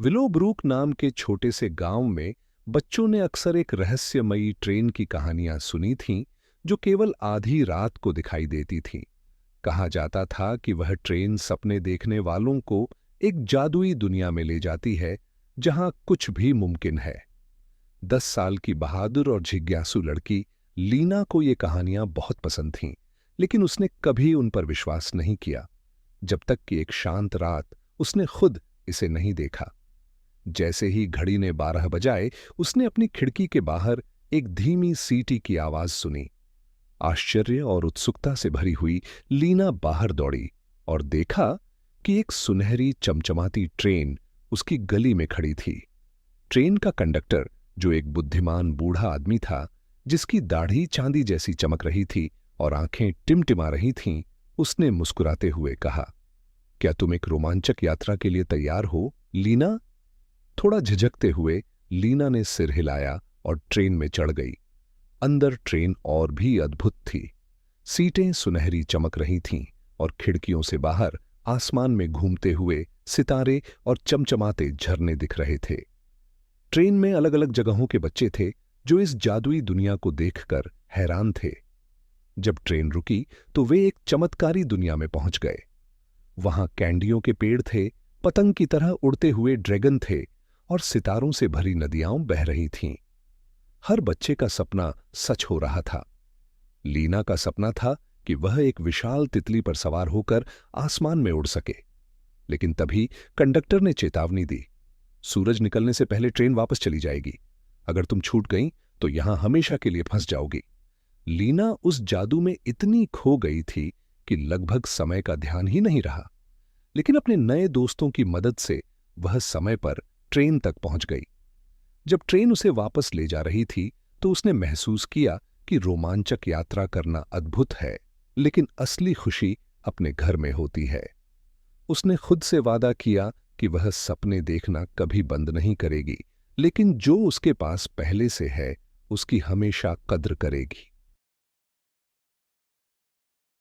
विलोब्रूक नाम के छोटे से गांव में बच्चों ने अक्सर एक रहस्यमयी ट्रेन की कहानियां सुनी थीं, जो केवल आधी रात को दिखाई देती थीं। कहा जाता था कि वह ट्रेन सपने देखने वालों को एक जादुई दुनिया में ले जाती है, जहां कुछ भी मुमकिन है। 10 साल की बहादुर और जिज्ञासु लड़की लीना को ये कहानियां बहुत पसंद थीं, लेकिन उसने कभी उन पर विश्वास नहीं किया, जब तक कि एक शांत रात उसने खुद इसे नहीं देखा। जैसे ही घड़ी ने 12 बजाए, उसने अपनी खिड़की के बाहर एक धीमी सीटी की आवाज सुनी। आश्चर्य और उत्सुकता से भरी हुई लीना बाहर दौड़ी और देखा कि एक सुनहरी चमचमाती ट्रेन उसकी गली में खड़ी थी। ट्रेन का कंडक्टर, जो एक बुद्धिमान बूढ़ा आदमी था, जिसकी दाढ़ी चांदी जैसी चमक रही थी और आंखें टिमटिमा रही थीं, उसने मुस्कुराते हुए कहा, क्या तुम एक रोमांचक यात्रा के लिए तैयार हो, लीना? थोड़ा झिझकते हुए लीना ने सिर हिलाया और ट्रेन में चढ़ गई। अंदर ट्रेन और भी अद्भुत थी। सीटें सुनहरी चमक रही थीं और खिड़कियों से बाहर आसमान में घूमते हुए सितारे और चमचमाते झरने दिख रहे थे। ट्रेन में अलग अलग जगहों के बच्चे थे, जो इस जादुई दुनिया को देखकर हैरान थे। जब ट्रेन रुकी तो वे एक चमत्कारी दुनिया में पहुंच गए। वहां कैंडियों के पेड़ थे, पतंग की तरह उड़ते हुए ड्रैगन थे और सितारों से भरी नदियां बह रही थीं। हर बच्चे का सपना सच हो रहा था। लीना का सपना था कि वह एक विशाल तितली पर सवार होकर आसमान में उड़ सके। लेकिन तभी कंडक्टर ने चेतावनी दी, सूरज निकलने से पहले ट्रेन वापस चली जाएगी। अगर तुम छूट गई तो यहां हमेशा के लिए फंस जाओगी। लीना उस जादू में इतनी खो गई थी कि लगभग समय का ध्यान ही नहीं रहा। लेकिन अपने नए दोस्तों की मदद से वह समय पर ट्रेन तक पहुंच गई। जब ट्रेन उसे वापस ले जा रही थी, तो उसने महसूस किया कि रोमांचक यात्रा करना अद्भुत है, लेकिन असली खुशी अपने घर में होती है। उसने खुद से वादा किया कि वह सपने देखना कभी बंद नहीं करेगी, लेकिन जो उसके पास पहले से है, उसकी हमेशा कद्र करेगी।